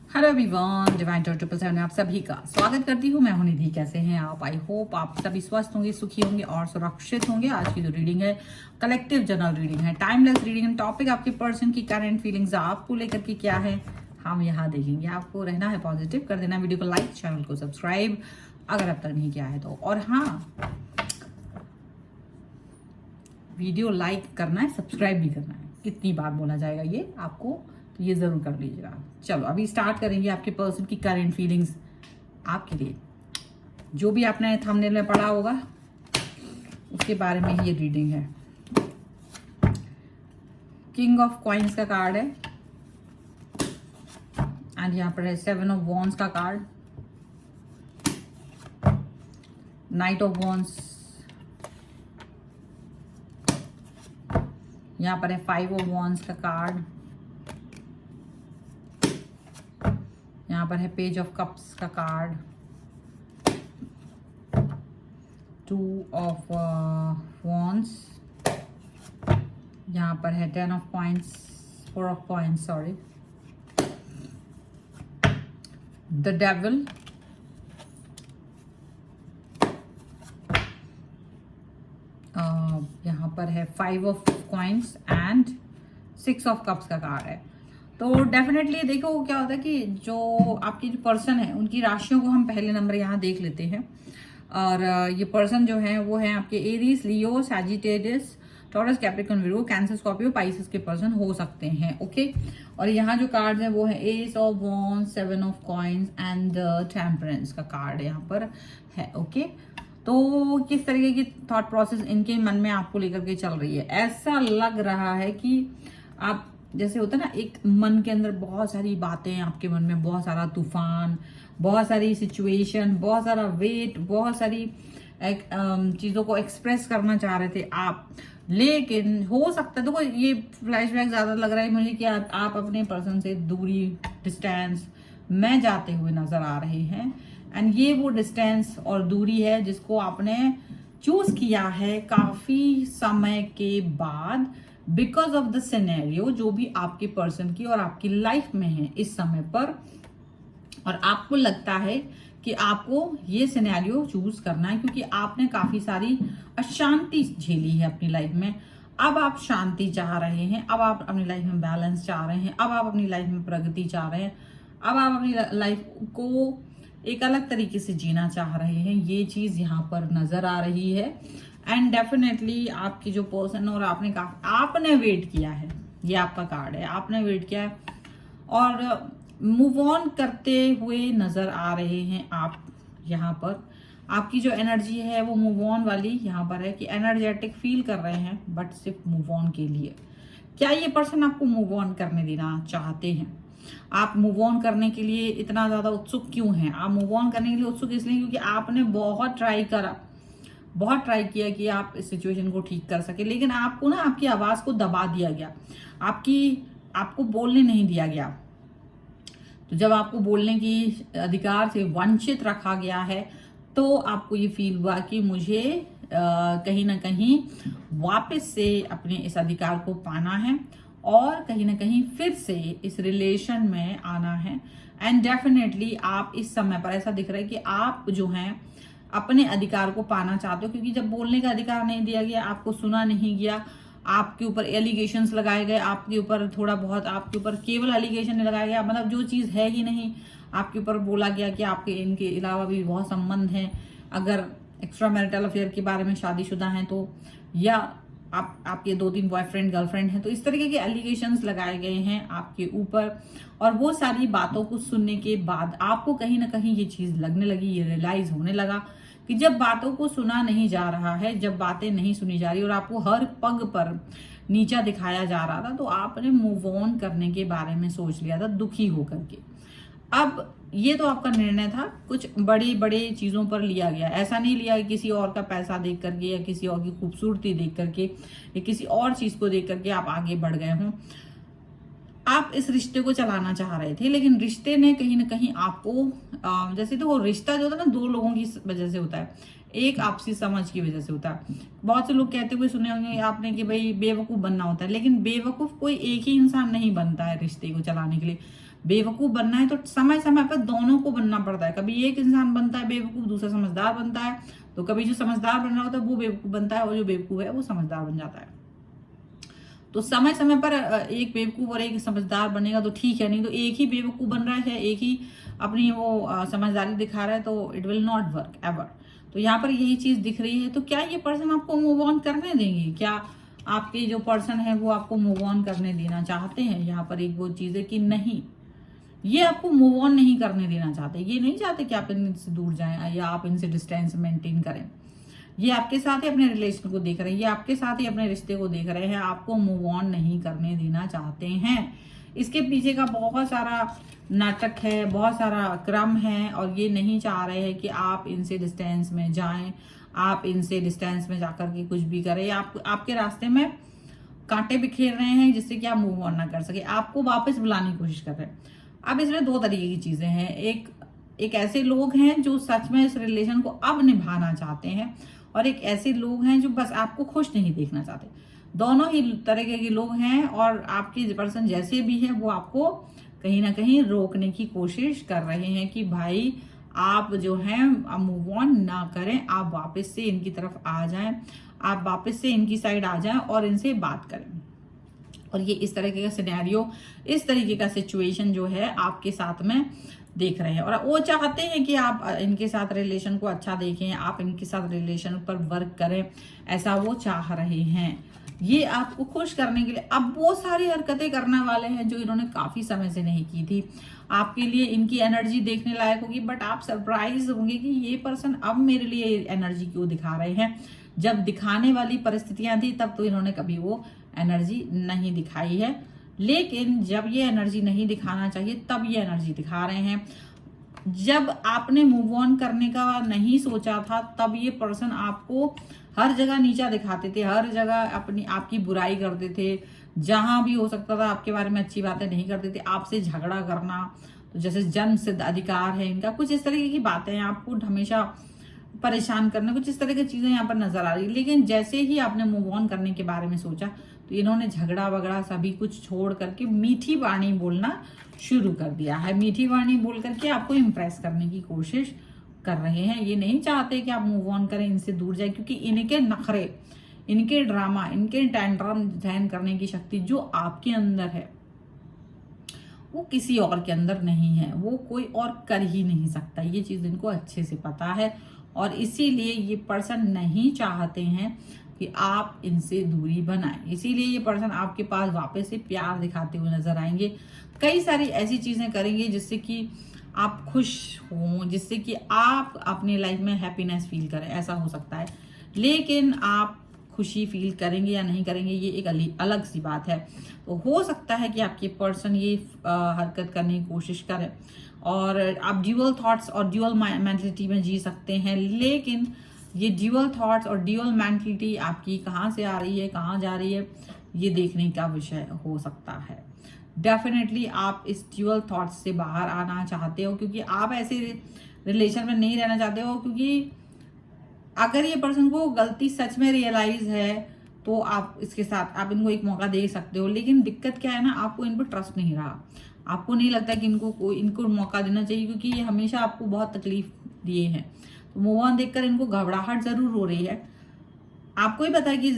Hello everyone, divine Tor 777 में आप सभी का स्वागत करती हूँ। मैं हूं निधि। कैसे हैं आप? आई होप आप सभी स्वस्थ होंगे, सुखी होंगे और सुरक्षित होंगे। आज की जो रीडिंग है कलेक्टिव जनरल रीडिंग है, टाइमलेस रीडिंग। टॉपिक आपके पर्सन की करंट फीलिंग्स आपको लेकर के क्या है हम यहाँ देखेंगे। आपको रहना है पॉजिटिव, कर देना वीडियो को लाइक, चैनल को सब्सक्राइब अगर अब तक नहीं किया है तो। और हाँ, वीडियो लाइक करना है, सब्सक्राइब भी करना है। कितनी बार बोला जाएगा ये आपको, तो ये जरूर कर लीजिएगा। चलो अभी स्टार्ट करेंगे आपके पर्सन की करंट फीलिंग्स आपके लिए। जो भी आपने थंबनेल में पढ़ा होगा उसके बारे में ये रीडिंग है। किंग ऑफ कॉइन्स का कार्ड है एंड यहाँ पर है 7 ऑफ वॉन्ड्स का कार्ड, नाइट ऑफ वॉन्ड्स, यहाँ पर है 5 ऑफ वॉन्ड्स का कार्ड, यहाँ पर है पेज ऑफ कप्स का कार्ड, 2 ऑफ वॉन्ड्स, यहाँ पर है 10 of coins, 4 of coins sorry, the devil, यहाँ पर है 5 of coins and 6 of cups का कार्ड है। तो डेफिनेटली देखो क्या होता है कि जो आपकी जो पर्सन है उनकी राशियों को हम पहले नंबर यहाँ देख लेते हैं। और ये पर्सन जो है वो है आपके Aries, Leo, Sagittarius, Taurus, Capricorn, Virgo, Cancer, Scorpio, Pisces के पर्सन हो सकते हैं। ओके, और यहाँ जो कार्ड है वो है S of wands, 7 of coins and temperance का कार्ड यहाँ पर है। ओके, तो किस तरीके की थॉट प्रोसेस इनके मन में आपको लेकर के चल रही है? ऐसा लग रहा है कि आप जैसे होता है ना, एक मन के अंदर बहुत सारी बातें, आपके मन में बहुत सारा तूफान, बहुत सारी सिचुएशन, बहुत सारा वेट, बहुत सारी चीजों को एक्सप्रेस करना चाह रहे थे आप। लेकिन हो सकता है, देखो ये फ्लैशबैक ज्यादा लग रहा है मुझे कि आप अपने पर्सन से दूरी, डिस्टेंस में जाते हुए नजर आ रहे हैं। एंड ये वो डिस्टेंस और दूरी है जिसको आपने चूज किया है काफी समय के बाद, बिकॉज ऑफ द सिनेरियो जो भी आपके पर्सन की और आपकी लाइफ में है इस समय पर। और आपको लगता है कि आपको ये सिनेरियो चूज करना है क्योंकि आपने काफी सारी अशांति झेली है अपनी लाइफ में। अब आप शांति चाह रहे हैं, अब आप अपनी लाइफ में बैलेंस चाह रहे हैं, अब आप अपनी लाइफ में प्रगति चाह रहे हैं, अब आप अपनी लाइफ को एक अलग तरीके से जीना चाह रहे हैं। ये चीज यहाँ पर नजर आ रही है। एंड डेफिनेटली आपकी जो पर्सन और आपने वेट किया है, ये आपका कार्ड है, आपने वेट किया है और मूव ऑन करते हुए नजर आ रहे हैं आप। यहाँ पर आपकी जो एनर्जी है वो मूव ऑन वाली यहाँ पर है कि एनर्जेटिक फील कर रहे हैं, बट सिर्फ मूव ऑन के लिए। क्या ये पर्सन आपको मूव ऑन करने देना चाहते हैं? आप मूव ऑन करने के लिए इतना ज्यादा उत्सुक क्यों हैं? आप मूव ऑन करने के लिए उत्सुक इसलिए क्योंकि आपने बहुत ट्राई किया कि आप इस सिचुएशन को ठीक कर सके, लेकिन आपको ना आपकी आवाज को दबा दिया गया, आपको बोलने नहीं दिया गया। तो जब आपको बोलने की अधिकार से वंचित रखा गया है तो आपको ये फील हुआ कि मुझे कहीं ना कहीं वापस से अपने इस अधिकार को पाना है और कहीं ना कहीं फिर से इस रिलेशन में आना है। एंड डेफिनेटली आप इस समय पर ऐसा दिख रहा है कि आप जो हैं अपने अधिकार को पाना चाहते हो, क्योंकि जब बोलने का अधिकार नहीं दिया गया, आपको सुना नहीं गया, आपके ऊपर एलिगेशंस लगाए गए, आपके ऊपर थोड़ा बहुत, आपके ऊपर केवल एलिगेशन लगाया गया, मतलब जो चीज है ही नहीं आपके ऊपर बोला गया कि आपके इनके अलावा भी बहुत संबंध हैं। अगर एक्स्ट्रा मैरिटल अफेयर के बारे में शादीशुदा हैं तो, या आपके 2-3 बॉयफ्रेंड गर्लफ्रेंड हैं, तो इस तरीके के एलिगेशंस लगाए गए हैं आपके ऊपर। और वो सारी बातों को सुनने के बाद आपको कहीं ना कहीं ये चीज लगने लगी, ये रियलाइज होने लगा कि जब बातों को सुना नहीं जा रहा है, जब बातें नहीं सुनी जा रही और आपको हर पग पर नीचा दिखाया जा रहा था, तो आपने मूव ऑन करने के बारे में सोच लिया था दुखी होकर के। अब ये तो आपका निर्णय था, कुछ बड़ी बड़ी चीजों पर लिया गया, ऐसा नहीं लिया कि किसी और का पैसा देख करके या किसी और की खूबसूरती देख करके या किसी और चीज को देख करके आप आगे बढ़ गए हों। आप इस रिश्ते को चलाना चाह रहे थे, लेकिन रिश्ते ने कहीं ना कहीं आपको जैसे तो वो रिश्ता जो होता है ना, 2 लोगों की वजह से होता है, एक आपसी समझ की वजह से होता है। बहुत से लोग कहते हुए सुने होंगे आपने कि भाई बेवकूफ बनना होता है, लेकिन बेवकूफ कोई एक ही इंसान नहीं बनता है रिश्ते को चलाने के लिए। बेवकूफ बनना है तो समय समय पर दोनों को बनना पड़ता है। कभी एक इंसान बनता है बेवकूफ, दूसरा समझदार बनता है, तो कभी जो समझदार बन रहा होता है वो बेवकूफ बनता है और जो बेवकूफ है वो समझदार बन जाता है। तो समय समय पर एक बेवकूफ और एक समझदार बनेगा तो ठीक है, नहीं तो एक ही बेवकूफ बन रहा है, एक ही अपनी वो समझदारी दिखा रहा है, तो it will not work ever. तो यहाँ पर यही चीज दिख रही है। तो क्या ये पर्सन आपको मूव ऑन करने देंगे? क्या आपके जो पर्सन है वो आपको मूव ऑन करने देना चाहते हैं? यहाँ पर एक वो चीज है कि नहीं, ये आपको मूव ऑन नहीं करने देना चाहते। ये नहीं चाहते कि आप इनसे दूर जाएं या आप इनसे डिस्टेंस मेंटेन करें। ये आपके साथ ही अपने रिलेशन को देख रहे हैं, ये आपके साथ ही अपने रिश्ते को देख रहे हैं, आपको मूव ऑन नहीं करने देना चाहते हैं। इसके पीछे का बहुत सारा नाटक है, बहुत सारा क्रम है, और ये नहीं चाह रहे हैं कि आप इनसे डिस्टेंस में जाएं, आप इनसे डिस्टेंस में जाकर के कुछ भी करें। आपके रास्ते में कांटे बिखेर रहे हैं जिससे कि आप मूव ऑन ना कर सके, आपको वापस बुलाने की कोशिश कर रहे हैं। अब इसमें दो तरीके की चीजें हैं। एक ऐसे लोग हैं जो सच में इस रिलेशन को अब निभाना चाहते हैं, और एक ऐसे लोग हैं जो बस आपको खुश नहीं देखना चाहते। दोनों ही तरीके के लोग हैं, और आपके पर्सन जैसे भी है वो आपको कहीं ना कहीं रोकने की कोशिश कर रहे हैं कि भाई आप जो हैं मूव ऑन ना करें, आप वापस से इनकी तरफ आ जाएं, आप वापस से इनकी साइड आ जाएं और इनसे बात करें। और ये इस तरीके का सिनेरियो, इस तरीके का सिचुएशन जो है आपके साथ में देख रहे हैं, और वो चाहते हैं कि आप इनके साथ रिलेशन को अच्छा देखें, आप इनके साथ रिलेशन पर वर्क करें, ऐसा वो चाह रहे हैं। ये आपको खुश करने के लिए अब वो सारी हरकतें करने वाले हैं जो इन्होंने काफी समय से नहीं की थी। आपके लिए इनकी एनर्जी देखने लायक होगी, बट आप सरप्राइज होंगे कि ये पर्सन अब मेरे लिए एनर्जी क्यों दिखा रहे हैं। जब दिखाने वाली परिस्थितियां थी तब तो इन्होंने कभी वो एनर्जी नहीं दिखाई है, लेकिन जब ये एनर्जी नहीं दिखाना चाहिए तब ये एनर्जी दिखा रहे हैं। जब आपने मूव ऑन करने का नहीं सोचा था तब ये पर्सन आपको हर जगह नीचा दिखाते थे, हर जगह आपकी बुराई करते थे, जहां भी हो सकता था आपके बारे में अच्छी बातें नहीं करते थे। आपसे झगड़ा करना, तो जैसे जन्म सिद्ध अधिकार है इनका, कुछ इस तरीके की बातें हैं, आपको हमेशा परेशान करना, कुछ इस तरह की चीजें यहाँ पर नजर आ रही है। लेकिन जैसे ही आपने मूव ऑन करने के बारे में सोचा तो इन्होंने झगड़ा वगड़ा सभी कुछ छोड़ करके मीठी वाणी बोलना शुरू कर दिया है। मीठी वाणी बोल करके आपको इम्प्रेस करने की कोशिश कर रहे हैं। ये नहीं चाहते कि आप मूव ऑन करें, इनसे दूर जाए, क्योंकि इनके नखरे, इनके ड्रामा, इनके टैंट्रम सहन करने की शक्ति जो आपके अंदर है वो किसी और के अंदर नहीं है, वो कोई और कर ही नहीं सकता। ये चीज इनको अच्छे से पता है, और इसीलिए ये पर्सन नहीं चाहते हैं कि आप इनसे दूरी बनाएं। इसीलिए ये पर्सन आपके पास वापस से प्यार दिखाते हुए नजर आएंगे, कई सारी ऐसी चीजें करेंगे जिससे कि आप खुश हों, जिससे कि आप अपनी लाइफ में हैप्पीनेस फील करें, ऐसा हो सकता है। लेकिन आप खुशी फील करेंगे या नहीं करेंगे ये एक अलग सी बात है। तो हो सकता है कि आपके पर्सन ये हरकत करने की कोशिश करें, और आप ड्यूअल थॉट्स और ड्यूअल मेंटलिटी में जी सकते हैं। लेकिन ये ड्यूअल थॉट्स और ड्यूअल मेंटलिटी आपकी कहाँ से आ रही है, कहाँ जा रही है, ये देखने का विषय हो सकता है। डेफिनेटली आप इस ड्यूअल थॉट्स से बाहर आना चाहते हो, क्योंकि आप ऐसे रिलेशन में नहीं रहना चाहते हो। क्योंकि अगर ये पर्सन को गलती सच में रियलाइज है तो आप इसके साथ आप इनको एक मौका दे सकते हो। लेकिन दिक्कत क्या है ना, आपको इन पर ट्रस्ट नहीं रहा, आपको नहीं लगता कि इनको मौका देना चाहिए, क्योंकि ये हमेशा आपको बहुत तकलीफ दिए हैं। तो मूव ऑन देखकर इनको घबराहट जरूर हो रही है। आपको ही पता है कि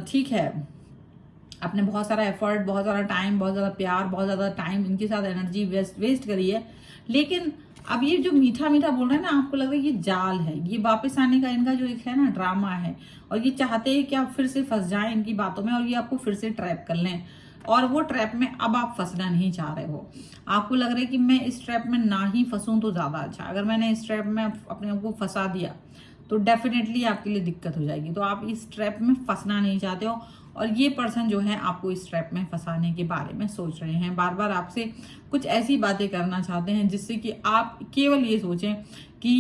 ठीक है, आपने बहुत सारा एफर्ट, बहुत सारा टाइम, बहुत ज्यादा प्यार, बहुत ज्यादा टाइम इनके साथ एनर्जी वेस्ट करी है। लेकिन अब ये जो मीठा मीठा बोल रहे हैं ना, आपको लग रहा है ये जाल है, ये वापस आने का इनका जो एक है ना ड्रामा है, और ये चाहते हैं कि आप फिर से फंस जाएं इनकी बातों में, और ये आपको फिर से ट्रैप कर लें। और वो ट्रैप में अब आप फंसना नहीं चाह रहे हो, आपको लग रहा है कि मैं इस ट्रैप में ना ही फंसूं तो ज्यादा अच्छा। अगर मैंने इस ट्रैप में अपने आप को फंसा दिया तो डेफिनेटली आपके लिए दिक्कत हो जाएगी। तो आप इस ट्रैप में फंसना नहीं चाहते हो, और ये पर्सन जो है आपको इस ट्रैप में फंसाने के बारे में सोच रहे हैं, बार बार आपसे कुछ ऐसी बातें करना चाहते हैं जिससे कि आप केवल ये सोचें कि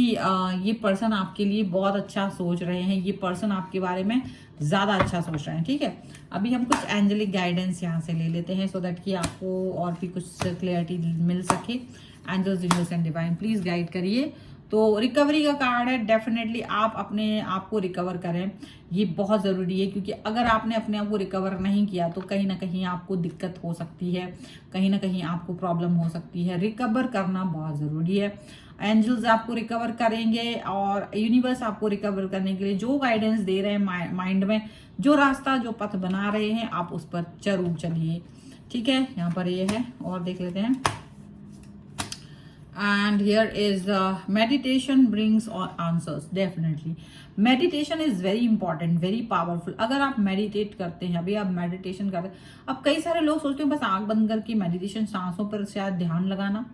ये पर्सन आपके लिए बहुत अच्छा सोच रहे हैं, ये पर्सन आपके बारे में ज्यादा अच्छा सोच रहे हैं। ठीक है, अभी हम कुछ एंजेलिक गाइडेंस यहाँ से ले लेते हैं, सो दैट कि आपको और भी कुछ क्लियरिटी मिल सके। Angels, universe and divine please guide करिए तो रिकवरी का कार्ड है, डेफिनेटली आप अपने आप को रिकवर करें, ये बहुत ज़रूरी है, क्योंकि अगर आपने अपने आप को रिकवर नहीं किया तो कहीं ना कहीं आपको दिक्कत हो सकती है, कहीं ना कहीं आपको प्रॉब्लम हो सकती है। रिकवर करना बहुत ज़रूरी है। एंजल्स आपको रिकवर करेंगे और यूनिवर्स आपको रिकवर करने के लिए जो गाइडेंस दे रहे हैं माइंड में, जो रास्ता जो पथ बना रहे हैं, आप उस पर जरूर चलिए। ठीक है, यहाँ पर ये है और देख लेते हैं। and here is meditation brings all answers, definitely meditation is very important, very powerful। अगर आप मेडिटेट करते हैं, अभी आप मेडिटेशन कर रहे हैं, अब कई सारे लोग सोचते हैं बस आंख बंद करके मेडिटेशन, सांसों पर शायद ध्यान लगाना,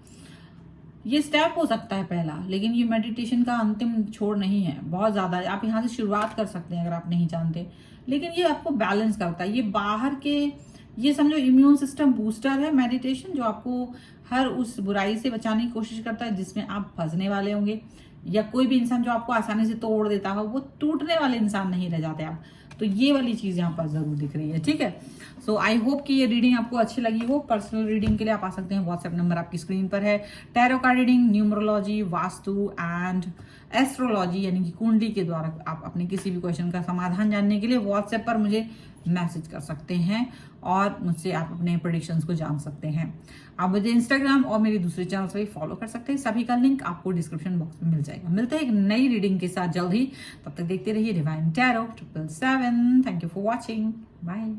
ये स्टेप हो सकता है पहला, लेकिन ये मेडिटेशन का अंतिम छोर नहीं है, बहुत ज्यादा है। आप यहाँ से शुरुआत कर सकते हैं अगर आप नहीं जानते, लेकिन ये आपको बैलेंस करता है। ये बाहर के, ये समझो इम्यून सिस्टम बूस्टर है मेडिटेशन, जो आपको हर उस बुराई से बचाने की कोशिश करता है जिसमें आप फंसने वाले होंगे, या कोई भी इंसान जो आपको आसानी से तोड़ देता हो, वो टूटने वाले इंसान नहीं रह जाते आप। तो ये वाली चीज यहाँ पर जरूर दिख रही है। ठीक है, सो आई होप कि ये रीडिंग आपको अच्छी लगी हो। पर्सनल रीडिंग के लिए आप आ सकते हैं, व्हाट्सएप नंबर आपकी स्क्रीन पर है। Tarot card reading, numerology, vastu and astrology यानी कि कुंडली के द्वारा आप अपने किसी भी क्वेश्चन का समाधान जानने के लिए व्हाट्सएप पर मुझे मैसेज कर सकते हैं और मुझसे आप अपने प्रेडिक्शंस को जान सकते हैं। आप मुझे इंस्टाग्राम और मेरी दूसरे चैनल से भी फॉलो कर सकते हैं, सभी का लिंक आपको डिस्क्रिप्शन बॉक्स में मिल जाएगा। मिलते हैं एक नई रीडिंग के साथ जल्द ही, तब तक देखते रहिए divine tarot 777। Thank you for watching, bye.